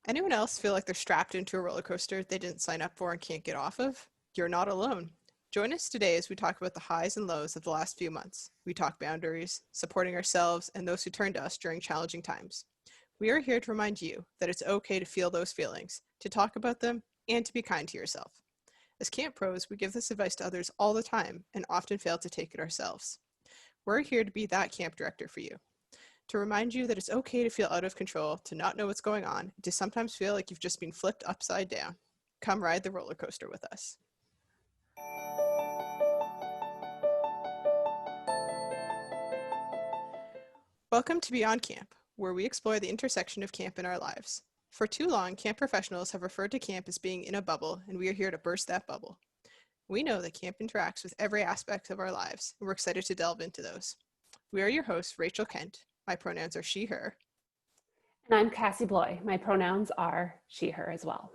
Anyone else feel like they're strapped into a roller coaster they didn't sign up for and can't get off of? You're not alone. Join us today as we talk about the highs and lows of the last few months. We talk boundaries, supporting ourselves and those who turn to us during challenging times. We are here to remind you that it's okay to feel those feelings, to talk about them, and to be kind to yourself. As camp pros, we give this advice to others all the time and often fail to take it ourselves. We're here to be that camp director for you, to remind you that it's okay to feel out of control, to not know what's going on, to sometimes feel like you've just been flipped upside down. Come ride the roller coaster with us. Welcome to Beyond Camp, where we explore the intersection of camp in our lives. For too long, camp professionals have referred to camp as being in a bubble, and we are here to burst that bubble. We know that camp interacts with every aspect of our lives, and we're excited to delve into those. We are your hosts, Rachel Kent. My pronouns are she, her. And I'm Cassie Bloy. My pronouns are she, her as well.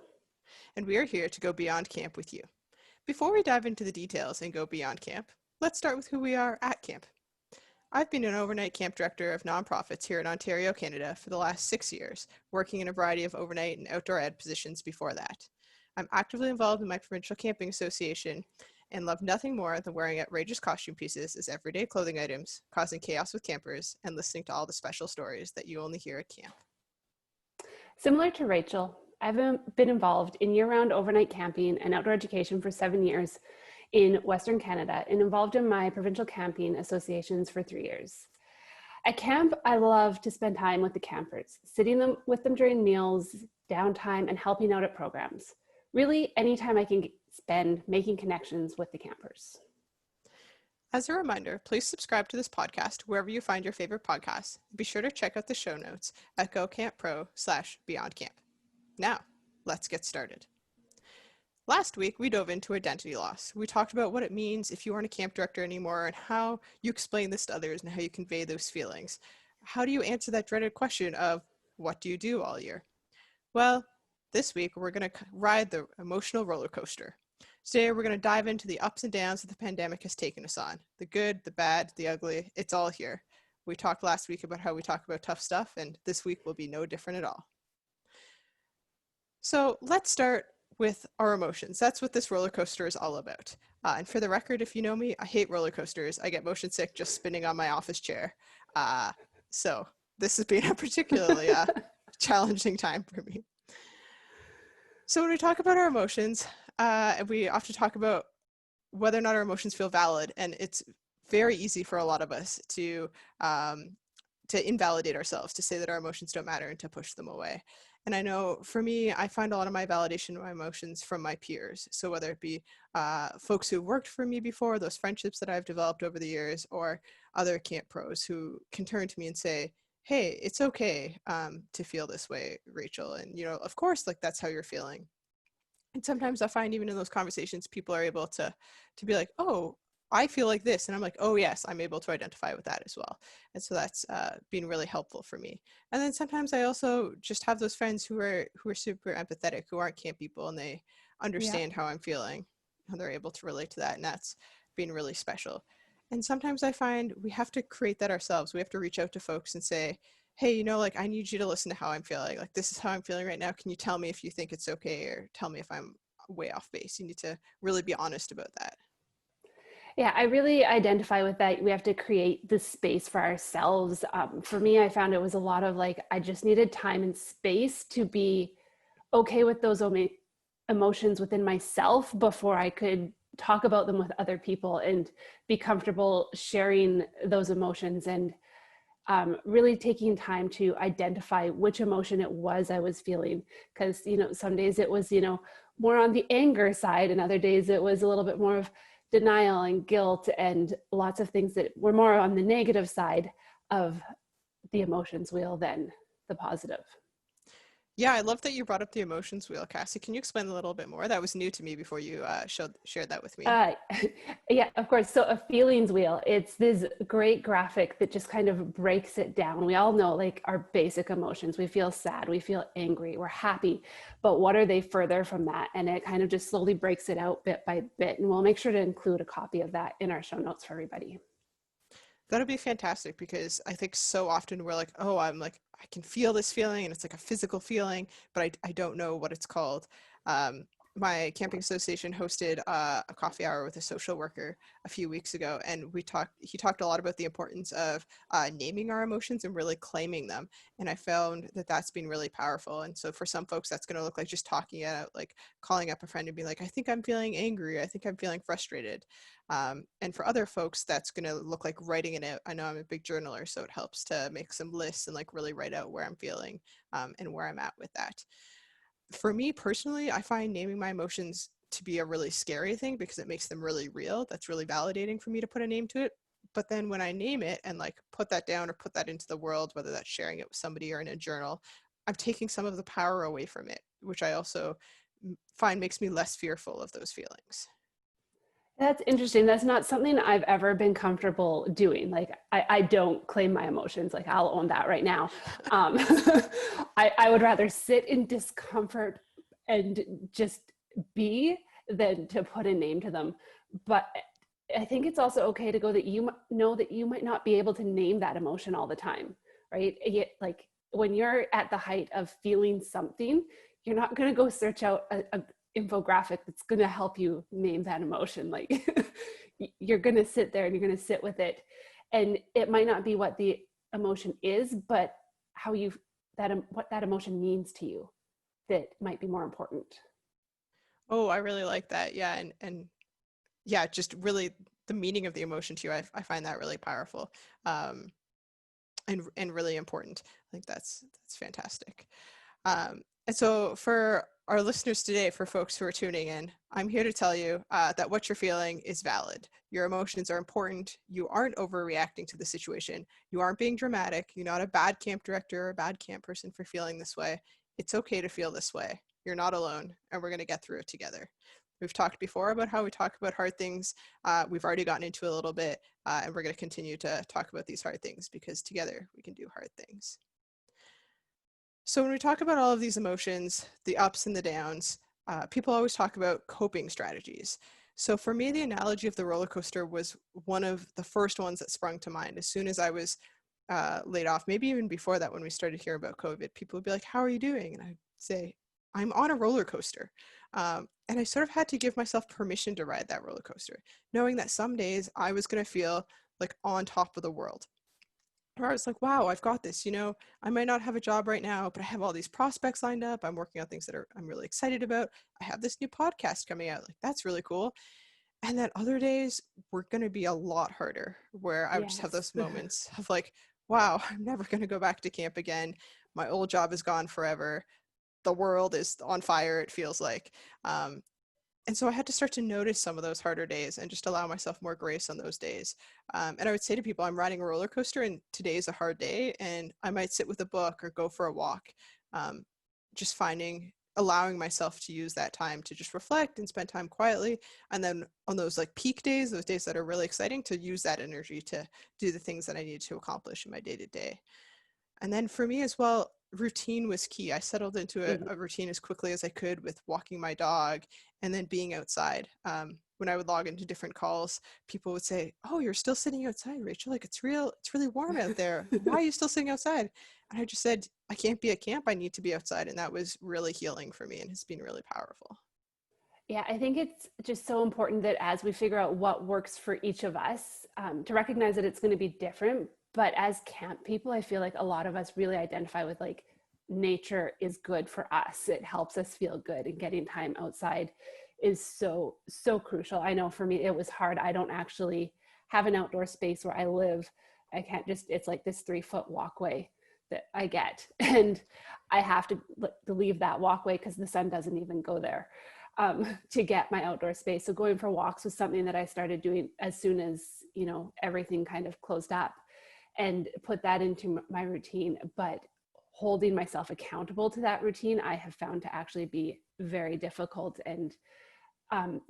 And we are here to go beyond camp with you. Before we dive into the details and go beyond camp, let's start with who we are at camp. I've been an overnight camp director of nonprofits here in Ontario, Canada for the last 6 years, working in a variety of overnight and outdoor ed positions before that. I'm actively involved in my provincial camping association and love nothing more than wearing outrageous costume pieces as everyday clothing items, causing chaos with campers, and listening to all the special stories that you only hear at camp. Similar to Rachel, I've been involved in year-round overnight camping and outdoor education for 7 years in Western Canada and involved in my provincial camping associations for 3 years. At camp, I love to spend time with the campers, sitting with them during meals, downtime, and helping out at programs. Really, anytime I can spend making connections with the campers. As a reminder, please subscribe to this podcast wherever you find your favorite podcasts. Be sure to check out the show notes at gocampro/beyondcamp. Now, let's get started. Last week, we dove into identity loss. We talked about what it means if you aren't a camp director anymore and how you explain this to others and how you convey those feelings. How do you answer that dreaded question of, what do you do all year? Well, this week, we're going to ride the emotional roller coaster. Today, we're going to dive into the ups and downs that the pandemic has taken us on. The good, the bad, the ugly, it's all here. We talked last week about how we talk about tough stuff, and this week will be no different at all. So let's start with our emotions. That's what this roller coaster is all about. And for the record, if you know me, I hate roller coasters. I get motion sick just spinning on my office chair. So this has been a particularly challenging time for me. So when we talk about our emotions, we often talk about whether or not our emotions feel valid, and it's very easy for a lot of us to invalidate ourselves, to say that our emotions don't matter and to push them away. And I know for me, I find a lot of my validation in my emotions from my peers. So whether it be folks who worked for me before, those friendships that I've developed over the years, or other camp pros who can turn to me and say, hey, it's okay to feel this way, Rachel. And, you know, of course, like that's how you're feeling. And sometimes I find even in those conversations, people are able to be like, oh, I feel like this. And I'm like, oh, yes, I'm able to identify with that as well. And so that's been really helpful for me. And then sometimes I also just have those friends who are super empathetic, who aren't camp people, and they understand how I'm feeling, and they're able to relate to that. And that's been really special. And sometimes I find we have to create that ourselves. We have to reach out to folks and say, hey, you know, like, I need you to listen to how I'm feeling. Like, this is how I'm feeling right now. Can you tell me if you think it's okay, or tell me if I'm way off base? You need to really be honest about that. Yeah, I really identify with that. We have to create the space for ourselves. For me, I found it was a lot of like, I just needed time and space to be okay with those emotions within myself before I could talk about them with other people and be comfortable sharing those emotions, and really taking time to identify which emotion it was I was feeling. Because, you know, some days it was, you know, more on the anger side, and other days it was a little bit more of denial and guilt and lots of things that were more on the negative side of the emotions wheel than the positive. Yeah, I love that you brought up the emotions wheel, Cassie. Can you explain a little bit more? That was new to me before you shared that with me. Yeah, of course. So a feelings wheel, it's this great graphic that just kind of breaks it down. We all know like our basic emotions. We feel sad, we feel angry, we're happy, but what are they further from that? And it kind of just slowly breaks it out bit by bit. And we'll make sure to include a copy of that in our show notes for everybody. That'll be fantastic because I think so often we're like, oh, I'm like, I can feel this feeling and it's like a physical feeling, but I don't know what it's called. Um, my camping association hosted a coffee hour with a social worker a few weeks ago, and he talked a lot about the importance of naming our emotions and really claiming them. And I found that that's been really powerful. And so for some folks, that's going to look like just talking it out, like calling up a friend and being like, I think I'm feeling angry. I think I'm feeling frustrated. And for other folks, that's going to look like writing it out. I know I'm a big journaler, so it helps to make some lists and like really write out where I'm feeling and where I'm at with that. For me personally, I find naming my emotions to be a really scary thing because it makes them really real. That's really validating for me to put a name to it. But then when I name it and like put that down or put that into the world, whether that's sharing it with somebody or in a journal, I'm taking some of the power away from it, which I also find makes me less fearful of those feelings. That's interesting. That's not something I've ever been comfortable doing. Like, I don't claim my emotions. Like, I'll own that right now. Um, I would rather sit in discomfort and just be than to put a name to them. But I think it's also okay to go that you know that you might not be able to name that emotion all the time, right? Like when you're at the height of feeling something, you're not going to go search out a infographic that's going to help you name that emotion. Like you're going to sit there and you're going to sit with it, and it might not be what the emotion is, but how you what that emotion means to you that might be more important. Oh, I really like that. Yeah, and yeah, just really the meaning of the emotion to you. I find that really powerful, um, and really important. I think that's fantastic. And so for our listeners today, for folks who are tuning in, I'm here to tell you that what you're feeling is valid. Your emotions are important. You aren't overreacting to the situation. You aren't being dramatic. You're not a bad camp director or a bad camp person for feeling this way. It's okay to feel this way. You're not alone, and we're going to get through it together. We've talked before about how we talk about hard things. We've already gotten into a little bit, and we're going to continue to talk about these hard things because together we can do hard things. So when we talk about all of these emotions, the ups and the downs, people always talk about coping strategies. So for me, the analogy of the roller coaster was one of the first ones that sprung to mind. As soon as I was laid off, maybe even before that, when we started hearing about COVID, people would be like, how are you doing? And I'd say, I'm on a roller coaster. And I sort of had to give myself permission to ride that roller coaster, knowing that some days I was going to feel like on top of the world, where I was like, wow, I've got this. I might not have a job right now, but I have all these prospects lined up. I'm working on things that I'm really excited about. I have this new podcast coming out. Like, that's really cool. And then other days were going to be a lot harder, where I would just have Yes. those moments of like, wow, I'm never going to go back to camp again. My old job is gone forever. The world is on fire, it feels like. And so I had to start to notice some of those harder days and just allow myself more grace on those days. And I would say to people, I'm riding a roller coaster and today is a hard day, and I might sit with a book or go for a walk. Um, just allowing myself to use that time to just reflect and spend time quietly. And then on those like peak days, those days that are really exciting, to use that energy to do the things that I need to accomplish in my day to day. And then for me as well, routine was key. I settled into a routine as quickly as I could with walking my dog and then being outside. When I would log into different calls, people would say, "Oh, you're still sitting outside, Rachel. Like it's really warm out there. Why are you still sitting outside?" And I just said, "I can't be at camp. I need to be outside." And that was really healing for me and has been really powerful. Yeah, I think it's just so important that as we figure out what works for each of us, to recognize that it's going to be different. But as camp people, I feel like a lot of us really identify with like nature is good for us. It helps us feel good, and getting time outside is so, so crucial. I know for me, it was hard. I don't actually have an outdoor space where I live. I can't just, it's like this 3-foot walkway that I get. And I have to leave that walkway because the sun doesn't even go there to get my outdoor space. So going for walks was something that I started doing as soon as, everything kind of closed up, and put that into my routine. But holding myself accountable to that routine, I have found to actually be very difficult. And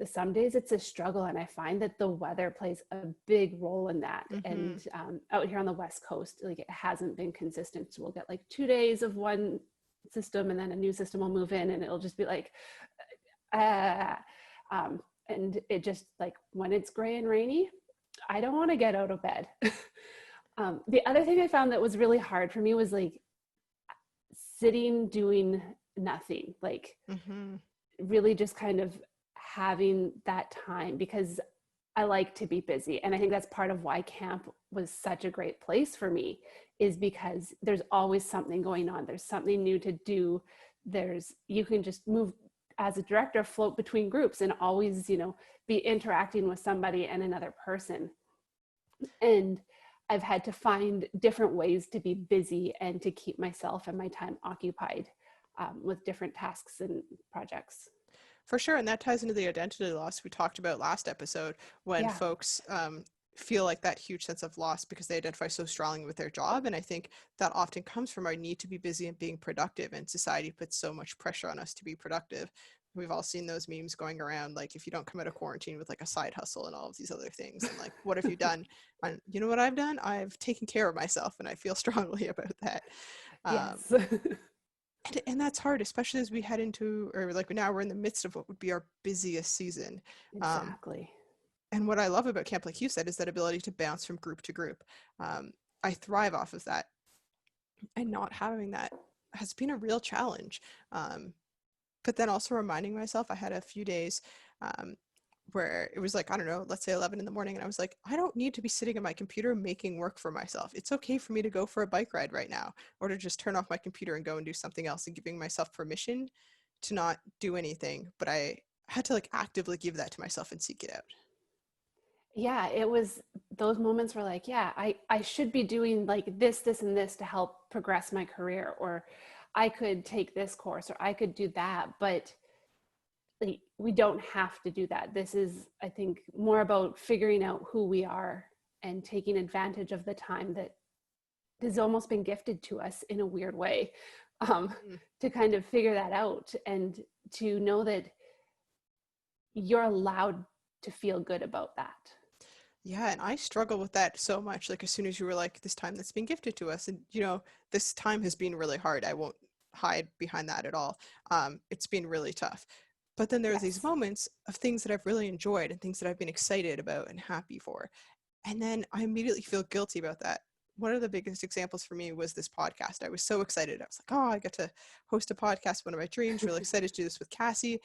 some days it's a struggle. And I find that the weather plays a big role in that. Mm-hmm. And out here on the West Coast, like it hasn't been consistent. So we'll get like 2 days of one system and then a new system will move in, and it'll just be like, uh, and it just like when it's gray and rainy, I don't want to get out of bed. The other thing I found that was really hard for me was like sitting doing nothing, like Mm-hmm. really just kind of having that time, because I like to be busy. And I think that's part of why camp was such a great place for me, is because there's always something going on. There's something new to do. You can just move as a director, float between groups and always, be interacting with somebody and another person. And I've had to find different ways to be busy and to keep myself and my time occupied with different tasks and projects. For sure. And that ties into the identity loss we talked about last episode, when Yeah. folks feel like that huge sense of loss because they identify so strongly with their job. And I think that often comes from our need to be busy and being productive. And society puts so much pressure on us to be productive. We've all seen those memes going around, like, if you don't come out of quarantine with like a side hustle and all of these other things, and like, what have you done? And you know what I've done? I've taken care of myself, and I feel strongly about that. Um, Yes. and that's hard, especially as we head into, or like now we're in the midst of what would be our busiest season. Um, Exactly. and what I love about camp, like you said, is that ability to bounce from group to group. Um, I thrive off of that, and not having that has been a real challenge. Um, but then also reminding myself, I had a few days um, where it was like, I don't know, let's say 11 in the morning, and I was like, I don't need to be sitting at my computer making work for myself. It's okay for me to go for a bike ride right now, or to just turn off my computer and go and do something else, and giving myself permission to not do anything. But I had to like actively give that to myself and seek it out. Yeah, it was those moments were like, yeah, I should be doing like this, and this to help progress my career, or I could take this course, or I could do that. But like, we don't have to do that. This is, I think, more about figuring out who we are and taking advantage of the time that has almost been gifted to us in a weird way, um, Mm. to kind of figure that out and to know that you're allowed to feel good about that. Yeah, and I struggle with that so much. Like, as soon as you were like, this time that's been gifted to us, and this time has been really hard. I won't hide behind that at all. It's been really tough. But then there's these Yes. moments of things that I've really enjoyed and things that I've been excited about and happy for. And then I immediately feel guilty about that. One of the biggest examples for me was this podcast. I was so excited. I was like, oh, I get to host a podcast, one of my dreams, really excited to do this with Cassie.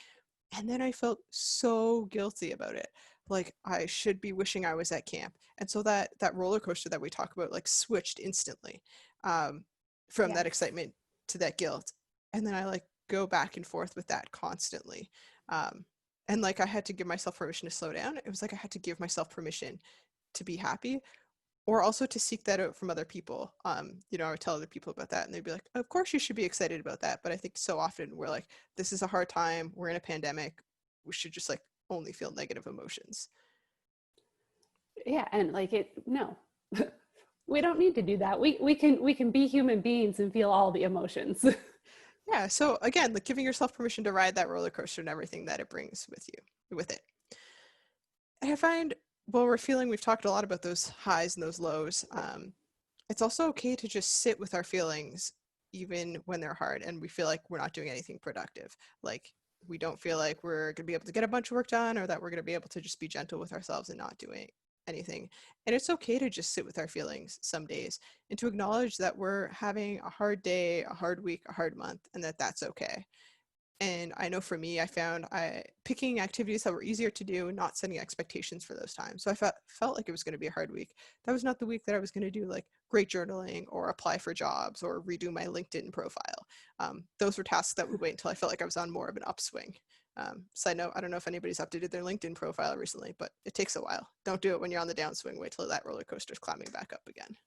And then I felt so guilty about it. Like, I should be wishing I was at camp. And so that roller coaster that we talk about like switched instantly, um, from that Yes. excitement to that guilt. And then I like go back and forth with that constantly. Um, and like, I had to give myself permission to slow down. It was like I had to give myself permission to be happy, or also to seek that out from other people. I would tell other people about that, and they'd be like, of course you should be excited about that. But I think so often we're like, this is a hard time, we're in a pandemic, we should just like only feel negative emotions. Yeah, and like it no. We don't need to do that. We can be human beings and feel all the emotions. Yeah, so again, like giving yourself permission to ride that roller coaster and everything that it brings with it. And I find, while we've talked a lot about those highs and those lows. It's also okay to just sit with our feelings even when they're hard and we feel like we're not doing anything productive. Like, we don't feel like we're going to be able to get a bunch of work done, or that we're going to be able to just be gentle with ourselves and not doing anything. And it's okay to just sit with our feelings some days, and to acknowledge that we're having a hard day, a hard week, a hard month, and that that's okay. And I know for me, I found picking activities that were easier to do and not setting expectations for those times. So I felt like it was going to be a hard week. That was not the week that I was going to do like great journaling or apply for jobs or redo my LinkedIn profile. Those were tasks that would wait until I felt like I was on more of an upswing. Side note, I don't know if anybody's updated their LinkedIn profile recently, but it takes a while. Don't do it when you're on the downswing. Wait till that roller coaster's climbing back up again.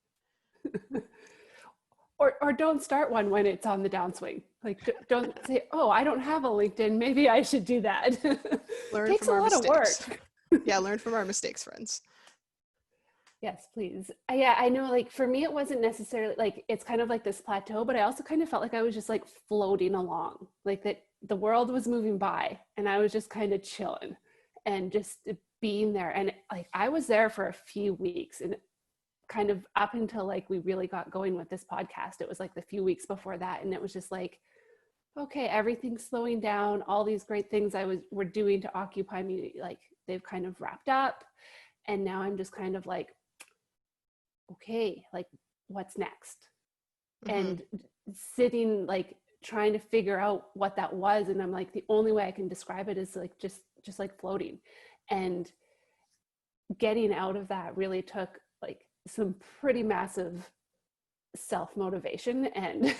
Or don't start one when it's on the downswing. Like don't say, "Oh, I don't have a LinkedIn. Maybe I should do that." Learn Takes from a our lot of mistakes. work. Yeah, learn from our mistakes, friends. Yes, please. Yeah, I know, like for me it wasn't necessarily like it's kind of like this plateau, but I also kind of felt like I was just like floating along. Like that the world was moving by and I was just kind of chilling and just being there. And like I was there for a few weeks, and kind of up until like we really got going with this podcast, it was like the few weeks before that, and it was just like, okay, everything's slowing down. All these great things were doing to occupy me, like they've kind of wrapped up, And now I'm just kind of like, okay, like what's next? Mm-hmm. And sitting, like trying to figure out what that was. And I'm like, the only way I can describe it is like just like floating. And getting out of that really took like some pretty massive self-motivation and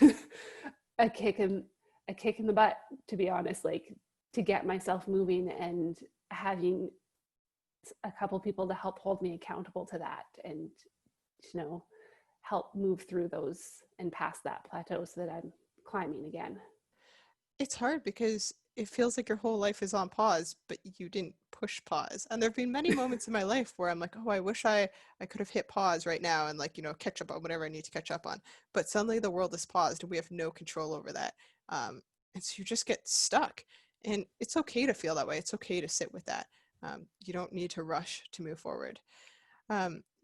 a kick in a kick in the butt, to be honest, like to get myself moving and having a couple people to help hold me accountable to that, and help move through those and past that plateau so that I'm climbing again. It's hard because it feels like your whole life is on pause, but you didn't push pause. And there have been many moments in my life where I'm like, oh, I wish I could have hit pause right now and like, catch up on whatever I need to catch up on. But suddenly the world is paused and we have no control over that. And so you just get stuck. And it's okay to feel that way. It's okay to sit with that. You don't need to rush to move forward.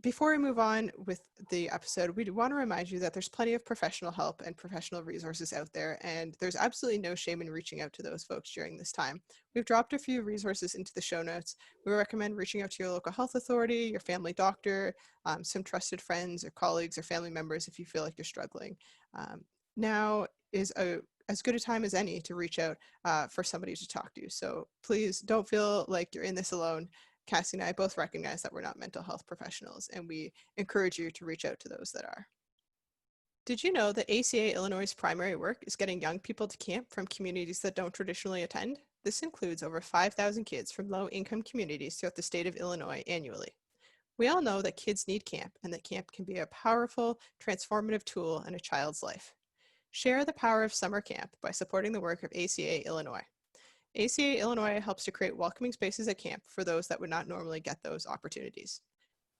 Before we move on with the episode, we want to remind you that there's plenty of professional help and professional resources out there, and there's absolutely no shame in reaching out to those folks during this time. We've dropped a few resources into the show notes. We recommend reaching out to your local health authority, your family doctor, some trusted friends or colleagues or family members if you feel like you're struggling. Now is as good a time as any to reach out for somebody to talk to. So please don't feel like you're in this alone. Cassie and I both recognize that we're not mental health professionals, and we encourage you to reach out to those that are. Did you know that ACA Illinois' primary work is getting young people to camp from communities that don't traditionally attend? This includes over 5,000 kids from low-income communities throughout the state of Illinois annually. We all know that kids need camp, and that camp can be a powerful, transformative tool in a child's life. Share the power of summer camp by supporting the work of ACA Illinois. ACA Illinois helps to create welcoming spaces at camp for those that would not normally get those opportunities.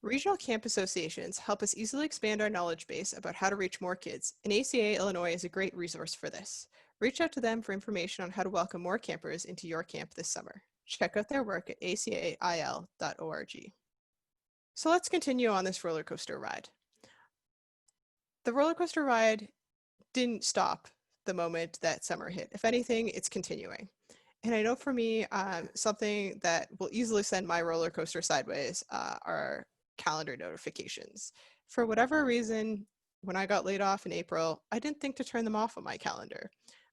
Regional camp associations help us easily expand our knowledge base about how to reach more kids, and ACA Illinois is a great resource for this. Reach out to them for information on how to welcome more campers into your camp this summer. Check out their work at acail.org. So let's continue on this roller coaster ride. The roller coaster ride didn't stop the moment that summer hit. If anything, it's continuing. And I know for me, something that will easily send my roller coaster sideways are calendar notifications. For whatever reason, when I got laid off in April, I didn't think to turn them off on my calendar.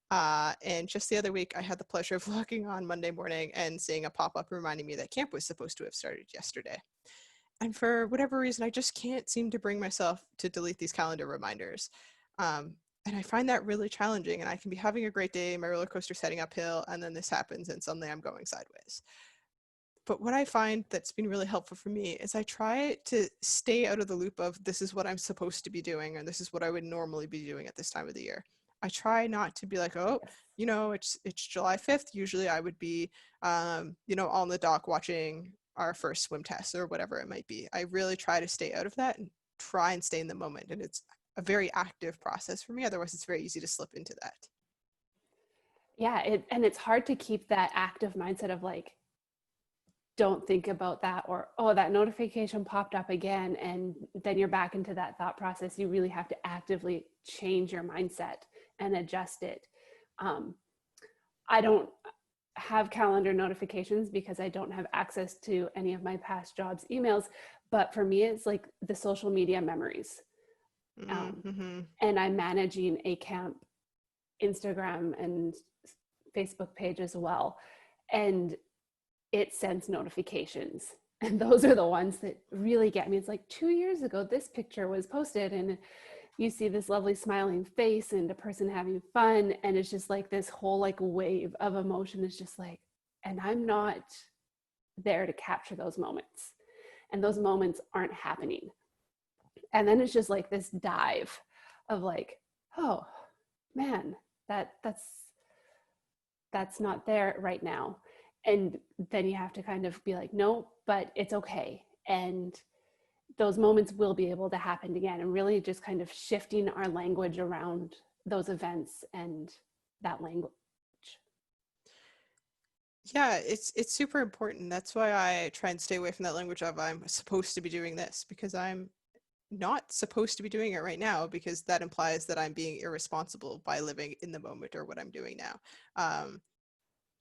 And just the other week, I had the pleasure of logging on Monday morning and seeing a pop-up reminding me that camp was supposed to have started yesterday. And for whatever reason, I just can't seem to bring myself to delete these calendar reminders. And I find that really challenging, and I can be having a great day, my roller coaster heading uphill, and then this happens and suddenly I'm going sideways. But what I find that's been really helpful for me is I try to stay out of the loop of this is what I'm supposed to be doing, or this is what I would normally be doing at this time of the year. I try not to be like, oh, it's July 5th. Usually I would be, on the dock watching our first swim test or whatever it might be. I really try to stay out of that and try and stay in the moment. And it's a very active process for me. Otherwise, it's very easy to slip into that. Yeah, and it's hard to keep that active mindset of like, don't think about that, or oh, that notification popped up again, and then you're back into that thought process. You really have to actively change your mindset and adjust it. I don't have calendar notifications because I don't have access to any of my past jobs emails, but for me it's like the social media memories. Mm-hmm. And I'm managing a camp Instagram and Facebook page as well, and it sends notifications, and those are the ones that really get me. It's like 2 years ago this picture was posted, and you see this lovely smiling face and a person having fun, and it's just like this whole like wave of emotion is just like, and I'm not there to capture those moments, and those moments aren't happening. And then it's just like this dive of like, oh man, that's not there right now. And then you have to kind of be like, no, but it's okay, and those moments will be able to happen again. And really just kind of shifting our language around those events and that language. Yeah, it's super important. That's why I try and stay away from that language of I'm supposed to be doing this, because I'm not supposed to be doing it right now, because that implies that I'm being irresponsible by living in the moment or what I'm doing now.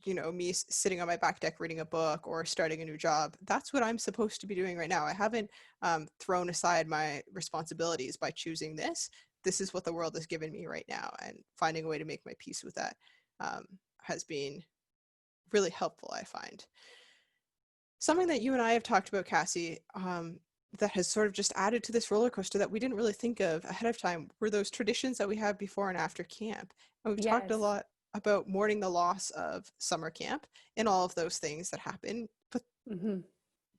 me sitting on my back deck reading a book or starting a new job. That's what I'm supposed to be doing right now. I haven't thrown aside my responsibilities by choosing this. This is what the world has given me right now, and finding a way to make my peace with that has been really helpful, I find. Something that you and I have talked about, Cassie, that has sort of just added to this roller coaster that we didn't really think of ahead of time were those traditions that we have before and after camp. And we've talked a Yes. lot about mourning the loss of summer camp and all of those things that happen. But Hmm.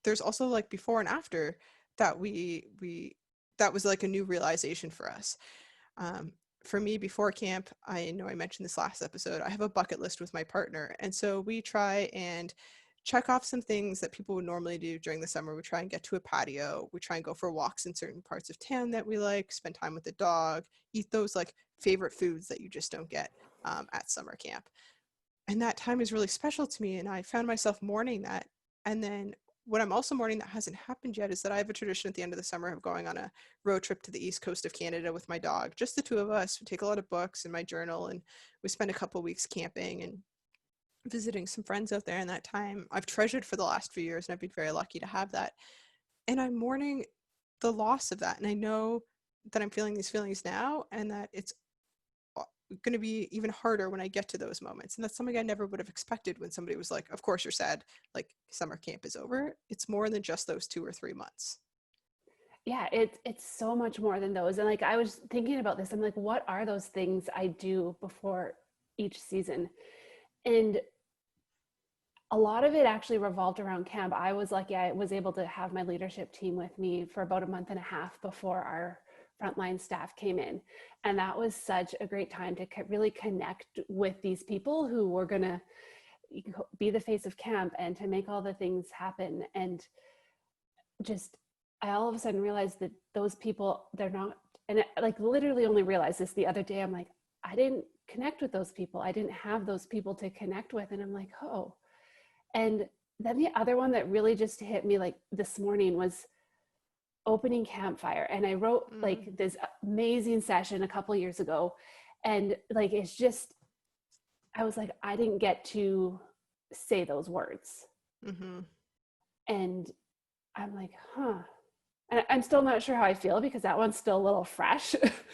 there's also like before and after that we that was like a new realization for us. Um, for me, before camp, I know I mentioned this last episode, I have a bucket list with my partner. And so we try and check off some things that people would normally do during the summer. We try and get to a patio. We try and go for walks in certain parts of town that we like, spend time with the dog, eat those like favorite foods that you just don't get at summer camp. And that time is really special to me. And I found myself mourning that. And then what I'm also mourning that hasn't happened yet is that I have a tradition at the end of the summer of going on a road trip to the east coast of Canada with my dog, just the two of us. We take a lot of books and my journal, and we spend a couple weeks camping and visiting some friends out there. And that time I've treasured for the last few years, and I've been very lucky to have that. And I'm mourning the loss of that. And I know that I'm feeling these feelings now, and that it's going to be even harder when I get to those moments. And that's something I never would have expected when somebody was like, of course you're sad, like summer camp is over. It's more than just those 2 or 3 months. Yeah, it's so much more than those. And like I was thinking about this, I'm like, what are those things I do before each season? And a lot of it actually revolved around camp. I was lucky I was able to have my leadership team with me for about a month and a half before our frontline staff came in. And that was such a great time to really connect with these people who were going to be the face of camp and to make all the things happen. And just, I all of a sudden realized that those people, they're not, and I, like literally only realized this the other day. I'm like, I didn't connect with those people. I didn't have those people to connect with. And I'm like, oh. And then the other one that really just hit me like this morning was opening campfire. And I wrote Mm, like this amazing session a couple years ago. And like, it's just, I was like, I didn't get to say those words. mm-hmm. And I'm like, huh. And I'm still not sure how I feel because that one's still a little fresh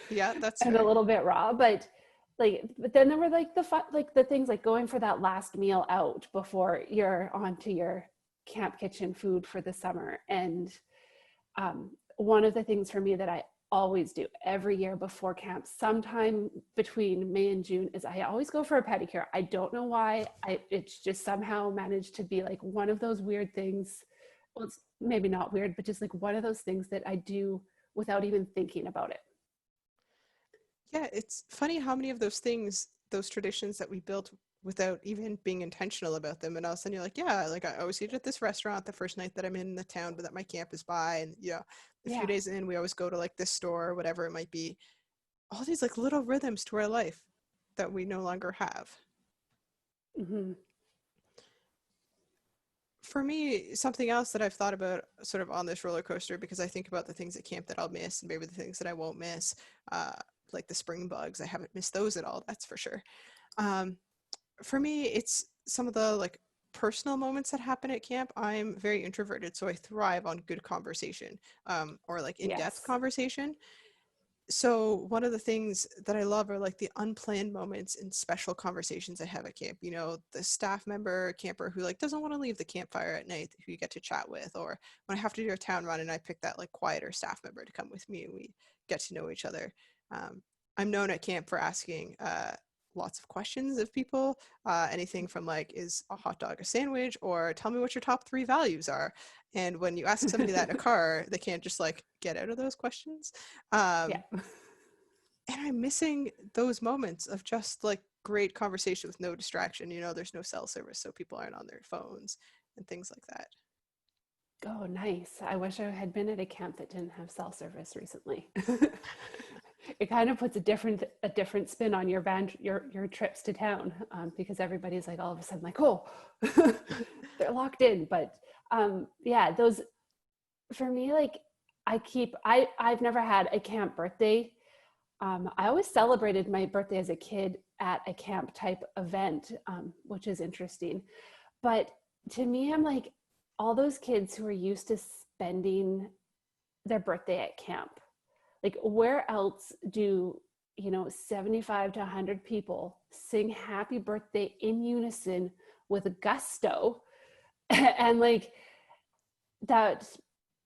Yeah, that's and a fair. little bit raw. But then there were like the fun, like the things like going for that last meal out before you're onto your camp kitchen food for the summer. And one of the things for me that I always do every year before camp, sometime between May and June, is I always go for a pedicure. I don't know why. It's just somehow managed to be like one of those weird things. Well, it's maybe not weird, but just like one of those things that I do without even thinking about it. Yeah, it's funny how many of those things, those traditions that we built without even being intentional about them, and all of a sudden you're like, yeah, like I always eat at this restaurant the first night that I'm in the town but that my camp is by, and yeah, a few Yeah. days in we always go to like this store or whatever it might be. All these like little rhythms to our life that we no longer have. Hmm. For me, something else that I've thought about sort of on this roller coaster, because I think about the things at camp that I'll miss and maybe the things that I won't miss, uh, like the spring bugs. I haven't missed those at all, that's for sure. Um, for me, it's some of the like personal moments that happen at camp. I'm very introverted, so I thrive on good conversation, or like in-depth Yes. conversation. So one of the things that I love are like the unplanned moments and special conversations I have at camp. The staff member camper who like doesn't want to leave the campfire at night, who you get to chat with, or when I have to do a town run and I pick that like quieter staff member to come with me and we get to know each other. Um, I'm known at camp for asking lots of questions of people, anything from like, is a hot dog a sandwich, or tell me what your top 3 values are. And when you ask somebody that in a car, they can't just like get out of those questions. Yeah. Um, and I'm missing those moments of just like great conversation with no distraction. There's no cell service, so people aren't on their phones and things like that. Oh, nice. I wish I had been at a camp that didn't have cell service recently. It kind of puts a different spin on your trips to town, because everybody's like all of a sudden like, oh, they're locked in. But yeah, those for me, like I've never had a camp birthday. I always celebrated my birthday as a kid at a camp type event, which is interesting. But to me, I'm like, all those kids who are used to spending their birthday at camp, like where else do, 75 to 100 people sing happy birthday in unison with gusto? And like that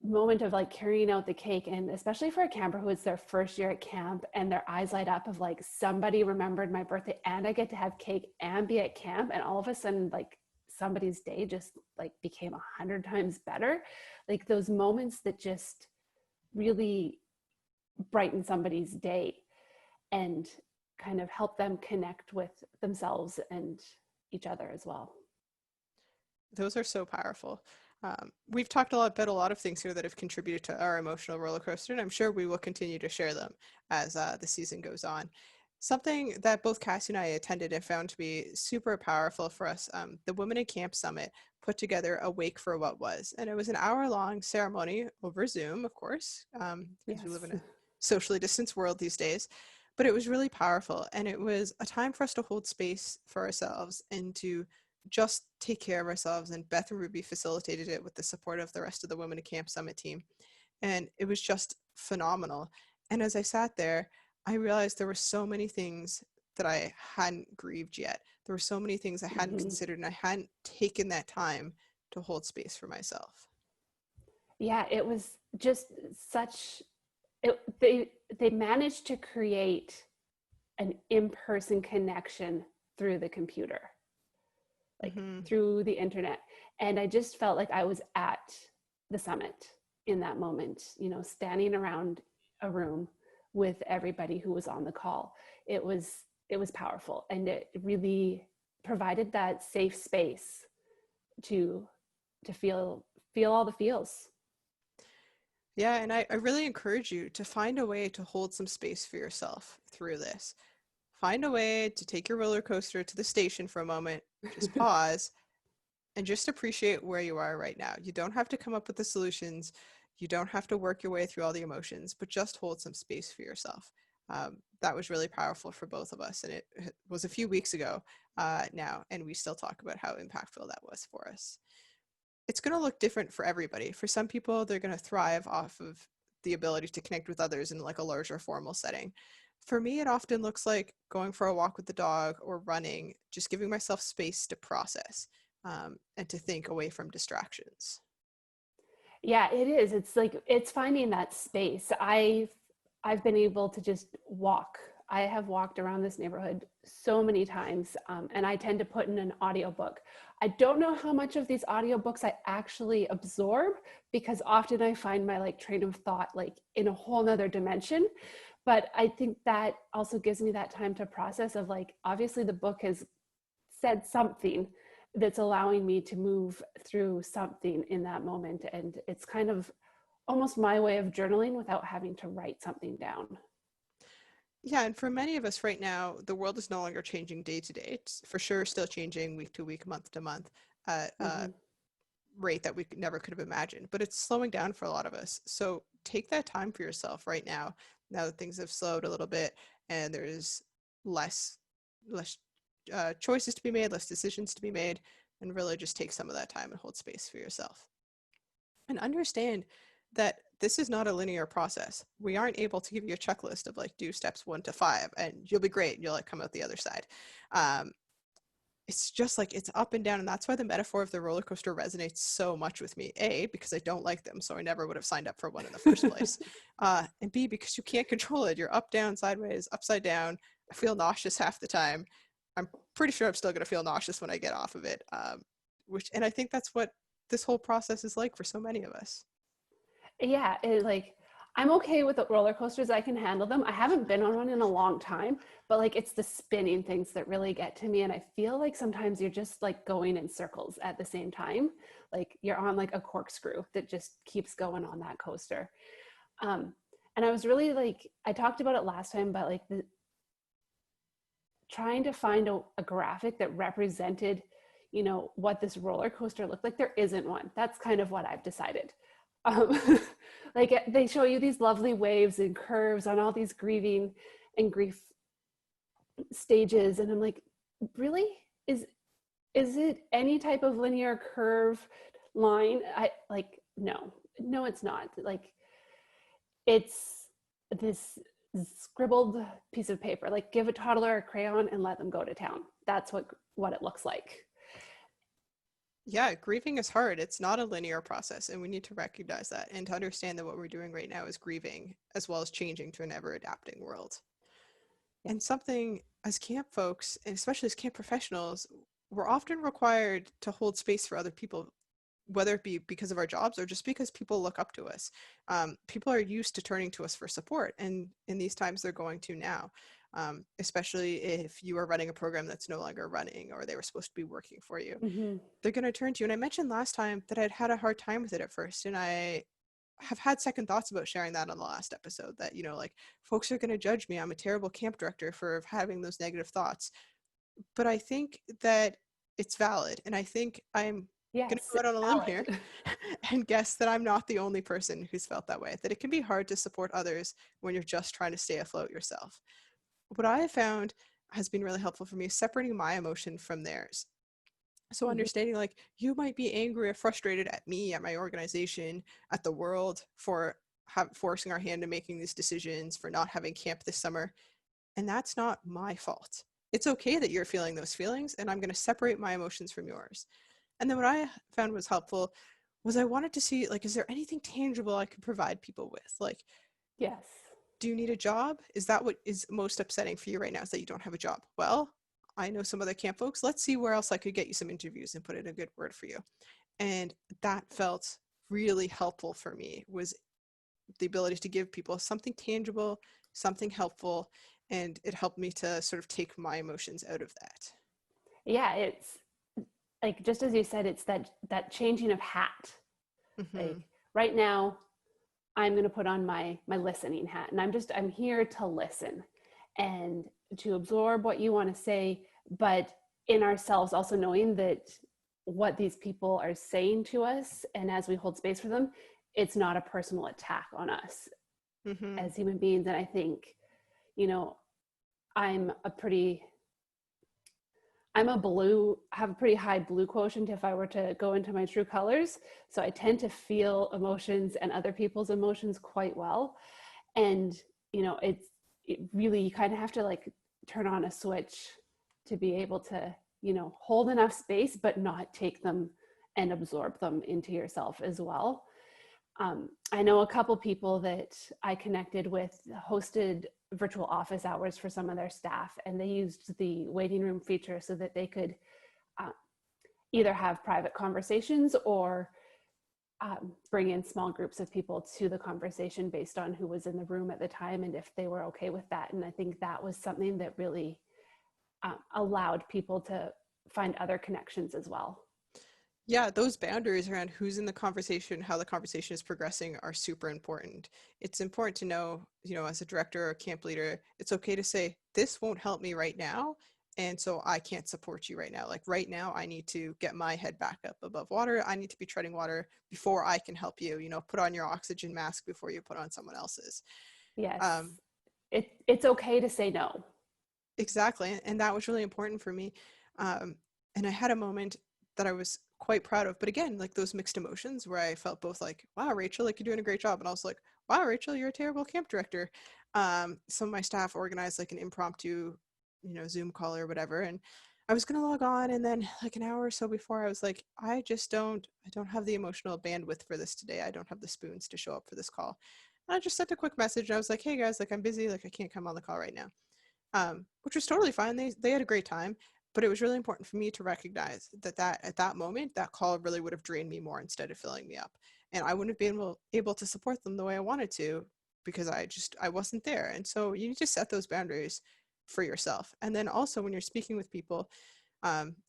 moment of like carrying out the cake, and especially for a camper who it's their first year at camp and their eyes light up of like, somebody remembered my birthday and I get to have cake and be at camp, and all of a sudden like somebody's day just like became 100 times better. Like those moments that just really brighten somebody's day and kind of help them connect with themselves and each other as well. Those are so powerful. We've talked a lot about a lot of things here that have contributed to our emotional roller coaster, and I'm sure we will continue to share them as the season goes on. Something that both Cassie and I attended and found to be super powerful for us, the Women in Camp Summit put together a Wake for What Was, and it was an hour-long ceremony over Zoom, of course, because we live in Yes. a socially distanced world these days. But it was really powerful, and it was a time for us to hold space for ourselves and to just take care of ourselves. And Beth and Ruby facilitated it with the support of the rest of the Women in Camp Summit team. And it was just phenomenal. And as I sat there, I realized there were so many things that I hadn't grieved yet. There were so many things I hadn't Mm-hmm. considered, and I hadn't taken that time to hold space for myself. Yeah, it was just such they managed to create an in-person connection through the computer, like Mm-hmm. through the internet. And I just felt like I was at the summit in that moment, standing around a room with everybody who was on the call. It was powerful, and it really provided that safe space to feel all the feels. Yeah, and I really encourage you to find a way to hold some space for yourself through this. Find a way to take your roller coaster to the station for a moment, just pause, and just appreciate where you are right now. You don't have to come up with the solutions. You don't have to work your way through all the emotions, but just hold some space for yourself. That was really powerful for both of us. And it was a few weeks ago now, and we still talk about how impactful that was for us. It's going to look different for everybody. For some people, they're going to thrive off of the ability to connect with others in like a larger formal setting. For me, it often looks like going for a walk with the dog or running, just giving myself space to process and to think away from distractions. Yeah, it is. It's like it's finding that space. I've been able to just walk. I have walked around this neighborhood so many times, and I tend to put in an audiobook. I don't know how much of these audiobooks I actually absorb, because often I find my like train of thought like in a whole nother dimension. But I think that also gives me that time to process of like, obviously the book has said something that's allowing me to move through something in that moment. And it's kind of almost my way of journaling without having to write something down. Yeah, and for many of us right now, the world is no longer changing day to day. It's for sure still changing week to week, month to month at a Mm-hmm. rate that we never could have imagined. But it's slowing down for a lot of us. So take that time for yourself right now, now that things have slowed a little bit and there's less choices to be made, less decisions to be made, and really just take some of that time and hold space for yourself. And understand that this is not a linear process. We aren't able to give you a checklist of like do steps 1 to 5 and you'll be great and you'll like come out the other side. Um, it's just like it's up and down, and that's why the metaphor of the roller coaster resonates so much with me. A, because I don't like them, so I never would have signed up for one in the first place. And B, because you can't control it. You're up, down, sideways, upside down. I feel nauseous half the time. I'm pretty sure I'm still going to feel nauseous when I get off of it. And I think that's what this whole process is like for so many of us. Yeah, like I'm okay with the roller coasters. I can handle them. I haven't been on one in a long time, but like it's the spinning things that really get to me. And I feel like sometimes you're just like going in circles at the same time. Like you're on like a corkscrew that just keeps going on that coaster. Um, and I was really like, I talked about it last time, but like trying to find a graphic that represented, what this roller coaster looked like. There isn't one. That's kind of what I've decided. Um, like they show you these lovely waves and curves on all these grieving and grief stages. And I'm like, really? Is is it any type of linear curve line? I like, no, it's not. Like, it's this scribbled piece of paper. Like, give a toddler a crayon and let them go to town. That's what it looks like. Yeah, grieving is hard. It's not a linear process, and we need to recognize that and to understand that what we're doing right now is grieving as well as changing to an ever adapting world. Yeah. And something as camp folks, and especially as camp professionals, we're often required to hold space for other people, whether it be because of our jobs or just because people look up to us. People are used to turning to us for support, and in these times, they're going to now. Especially if you are running a program that's no longer running or they were supposed to be working for you, Mm-hmm. they're going to turn to you. And I mentioned last time that I'd had a hard time with it at first, and I have had second thoughts about sharing that on the last episode, that, like, folks are going to judge me. I'm a terrible camp director for having those negative thoughts. But I think that it's valid. And I think I'm going to Yes, go out on it's a limb here valid. and guess that I'm not the only person who's felt that way, that it can be hard to support others when you're just trying to stay afloat yourself. What I have found has been really helpful for me is separating my emotion from theirs. So Mm-hmm. understanding, like, you might be angry or frustrated at me, at my organization, at the world for forcing our hand to making these decisions, for not having camp this summer. And that's not my fault. It's okay that you're feeling those feelings, and I'm going to separate my emotions from yours. And then what I found was helpful was I wanted to see, like, is there anything tangible I could provide people with? Like, Yes. do you need a job? Is that what is most upsetting for you right now, is that you don't have a job? Well, I know some other camp folks. Let's see where else I could get you some interviews and put in a good word for you. And that felt really helpful for me, was the ability to give people something tangible, something helpful, and it helped me to sort of take my emotions out of that. Yeah, it's like, just as you said, it's that changing of hat. Mm-hmm. Like, right now, I'm going to put on my listening hat, and I'm here to listen and to absorb what you want to say, but in ourselves also knowing that what these people are saying to us, and as we hold space for them, it's not a personal attack on us Mm-hmm. as human beings. And I think, you know, I'm a pretty I'm a blue, have a pretty high blue quotient if I were to go into my true colors. So I tend to feel emotions and other people's emotions quite well. And, it really, you kind of have to like turn on a switch to be able to, hold enough space, but not take them and absorb them into yourself as well. I know a couple people that I connected with hosted virtual office hours for some of their staff, and they used the waiting room feature so that they could uh, either have private conversations or bring in small groups of people to the conversation based on who was in the room at the time and if they were okay with that. And I think that was something that really allowed people to find other connections as well. Yeah, those boundaries around who's in the conversation, how the conversation is progressing are super important. It's important to know, as a director or a camp leader, it's okay to say, this won't help me right now. And so I can't support you right now. Like, right now, I need to get my head back up above water. I need to be treading water before I can help you. Put on your oxygen mask before you put on someone else's. Yes, Um, it's okay to say no. Exactly. And that was really important for me. Um, and I had a moment that I was quite proud of. But again, like, those mixed emotions where I felt both like, wow, Rachel, like, you're doing a great job. And I was like, wow, Rachel, you're a terrible camp director. Some of my staff organized like an impromptu, Zoom call or whatever. And I was going to log on. And then like an hour or so before, I was like, I don't have the emotional bandwidth for this today. I don't have the spoons to show up for this call. And I just sent a quick message. And I was like, hey guys, like, I'm busy. Like, I can't come on the call right now, which was totally fine. They had a great time, but it was really important for me to recognize that at that moment, that call really would have drained me more instead of filling me up, and I wouldn't have been able to support them the way I wanted to because I wasn't there. And so you need to set those boundaries for yourself, and then also when you're speaking with people,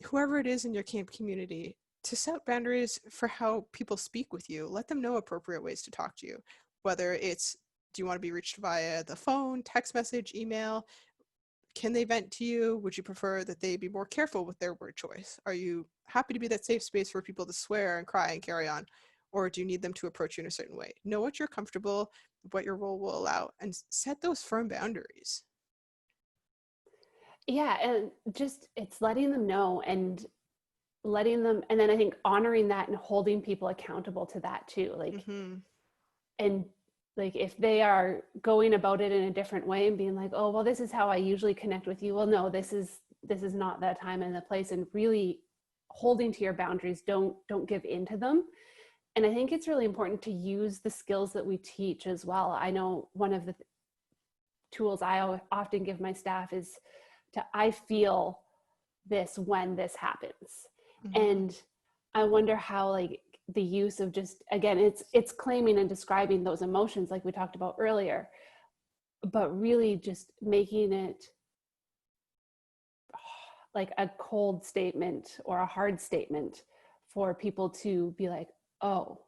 whoever it is in your camp community, to set boundaries for how people speak with you. Let them know appropriate ways to talk to you, whether it's, do you want to be reached via the phone, text message, email? Can they vent to you? Would you prefer that they be more careful with their word choice? Are you happy to be that safe space for people to swear and cry and carry on? Or do you need them to approach you in a certain way? Know what you're comfortable, what your role will allow, and set those firm boundaries. Yeah, and just it's letting them know and letting them, and then I think honoring that and holding people accountable to that too. Like, Mm-hmm. and like if they are going about it in a different way and being like, oh well, this is how I usually connect with you, well no, this is not that time and the place, and really holding to your boundaries. Don't give in to them. And I think it's really important to use the skills that we teach as well. I know one of the tools I often give my staff is to I feel this when this happens. Mm-hmm. And I wonder how like the use of just, again, it's claiming and describing those emotions like we talked about earlier, but really just making it like a cold statement or a hard statement for people to be like, oh,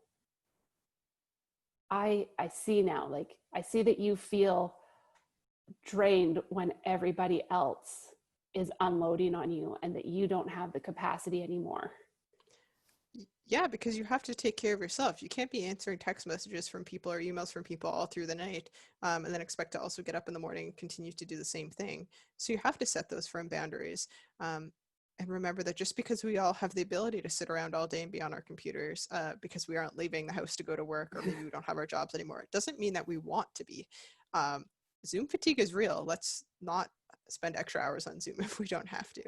I see now, like I see that you feel drained when everybody else is unloading on you and that you don't have the capacity anymore. Yeah, because you have to take care of yourself. You can't be answering text messages from people or emails from people all through the night, and then expect to also get up in the morning and continue to do the same thing. So you have to set those firm boundaries. Um, and remember that just because we all have the ability to sit around all day and be on our computers, because we aren't leaving the house to go to work, or maybe we don't have our jobs anymore, it doesn't mean that we want to be. Um, Zoom fatigue is real. Let's not spend extra hours on Zoom if we don't have to.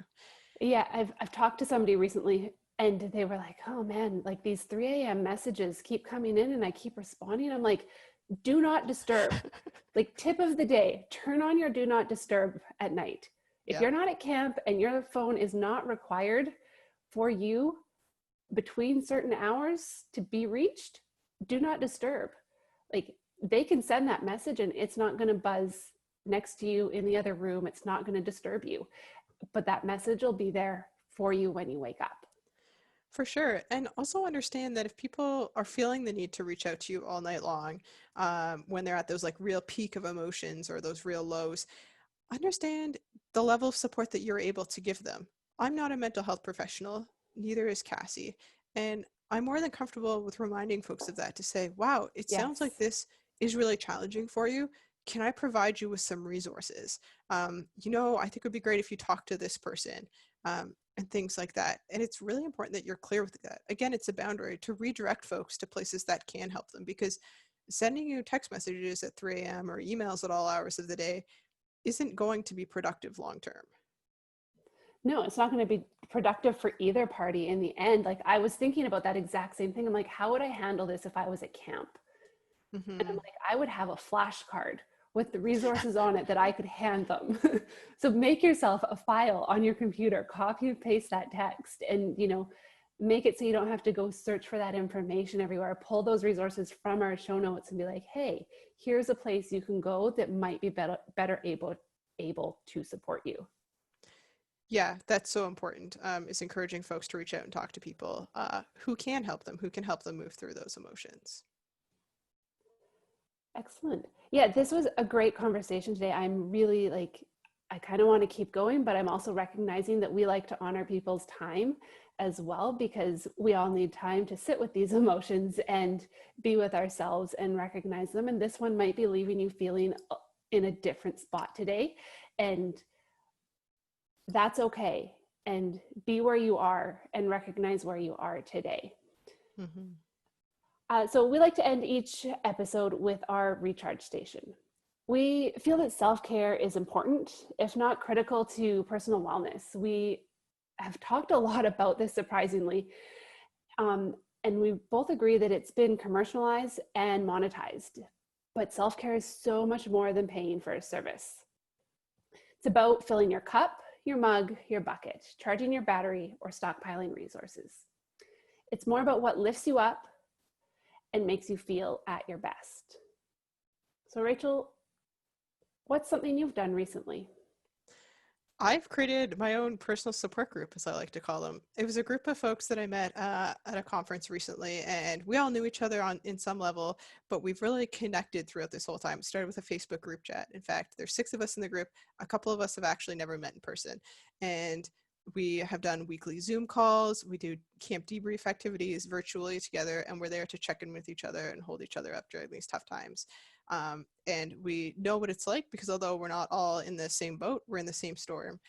Yeah, I've talked to somebody recently and they were like, "Oh man, like these 3 a.m. messages keep coming in and I keep responding." I'm like, "Do not disturb." Like tip of the day, turn on your do not disturb at night. If Yeah, you're not at camp and your phone is not required for you between certain hours to be reached, do not disturb. Like they can send that message and it's not going to buzz next to you in the other room. It's not going to disturb you, but that message will be there for you when you wake up. for sure. And also understand that if people are feeling the need to reach out to you all night long, when they're at those like real peak of emotions or those real lows, understand the level of support that you're able to give them. I'm not a mental health professional, neither is Cassie. And I'm more than comfortable with reminding folks of that, to say, wow, it sounds like Yes. this is really challenging for you. Can I provide you with some resources? I think it would be great if you talk to this person, and things like that. And it's really important that you're clear with that. Again, it's a boundary to redirect folks to places that can help them, because sending you text messages at 3 a.m. or emails at all hours of the day isn't going to be productive long term. No, it's not going to be productive for either party in the end. Like I was thinking about that exact same thing. I'm like, how would I handle this if I was at camp? And I'm Mm-hmm. like, I would have a flashcard with the resources on it that I could hand them. So make yourself a file on your computer, copy and paste that text, and make it so you don't have to go search for that information everywhere. Pull those resources from our show notes and be like, hey, here's a place you can go that might be better able to support you. Yeah, that's so important. Is encouraging folks to reach out and talk to people who can help them, who can help them move through those emotions. Excellent. Yeah, this was a great conversation today. I'm really like, I kind of want to keep going, but I'm also recognizing that we like to honor people's time as well, because we all need time to sit with these emotions and be with ourselves and recognize them. And this one might be leaving you feeling in a different spot today. And that's okay. And be where you are and recognize where you are today. Mm-hmm. So we like to end each episode with our recharge station. We feel that self-care is important, if not critical, to personal wellness. We have talked a lot about this, surprisingly, and we both agree that it's been commercialized and monetized. But self-care is so much more than paying for a service. It's about filling your cup, your mug, your bucket, charging your battery, or stockpiling resources. It's more about what lifts you up and makes you feel at your best. So, Rachel, what's something you've done recently? I've created my own personal support group, as I like to call them. It was a group of folks that I met at a conference recently, and we all knew each other in some level, but we've really connected throughout this whole time. It started with a Facebook group chat. In fact, there's 6 of us in the group. A couple of us have actually never met in person, and we have done weekly Zoom calls. We do camp debrief activities virtually together, and we're there to check in with each other and hold each other up during these tough times. And we know what it's like because although we're not all in the same boat, we're in the same storm.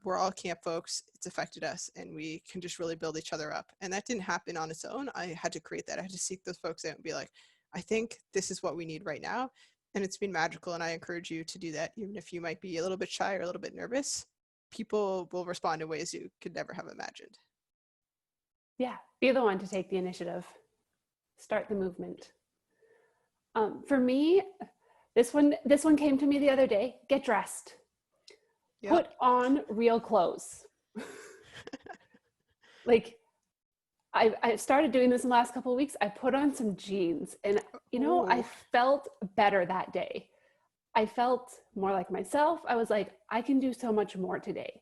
We're all camp folks. It's affected us, and we can just really build each other up. And that didn't happen on its own. I had to create that. I had to seek those folks out and be like, I think this is what we need right now. And it's been magical. And I encourage you to do that, even if you might be a little bit shy or a little bit nervous. People will respond in ways you could never have imagined. Yeah, be the one to take the initiative. Start the movement. For me, this one came to me the other day. Get dressed. Yep. Put on real clothes. Like, I started doing this in the last couple of weeks. I put on some jeans, and I felt better that day. I felt more like myself. I was like, I can do so much more today,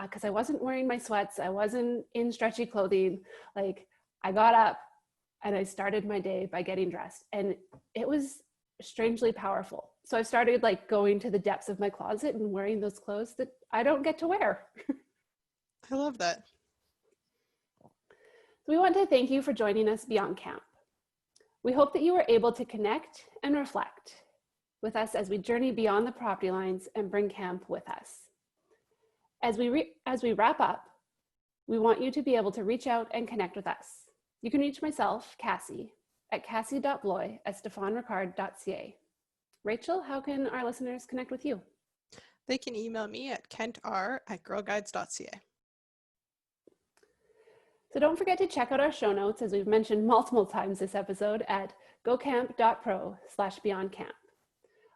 because I wasn't wearing my sweats. I wasn't in stretchy clothing. Like, I got up and I started my day by getting dressed, and it was strangely powerful. So I started like going to the depths of my closet and wearing those clothes that I don't get to wear. I love that. We want to thank you for joining us beyond camp. We hope that you were able to connect and reflect with us as we journey beyond the property lines and bring camp with us. As we wrap up, we want you to be able to reach out and connect with us. You can reach myself, Cassie, at cassie.bloy@stephanericard.ca. Rachel, how can our listeners connect with you? They can email me at kentr@girlguides.ca. So don't forget to check out our show notes, as we've mentioned multiple times this episode, at gocamp.pro/beyondcamp.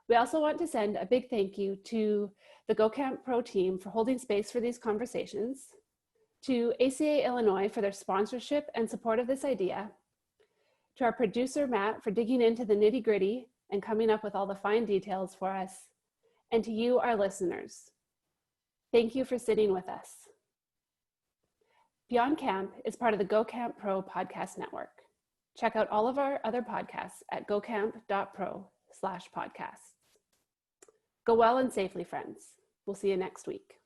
We also want to send a big thank you to the GoCamp Pro team for holding space for these conversations, to ACA Illinois for their sponsorship and support of this idea, to our producer, Matt, for digging into the nitty-gritty and coming up with all the fine details for us, and to you, our listeners. Thank you for sitting with us. Beyond Camp is part of the GoCamp Pro podcast network. Check out all of our other podcasts at gocamp.pro/podcasts. Go well and safely, friends. We'll see you next week.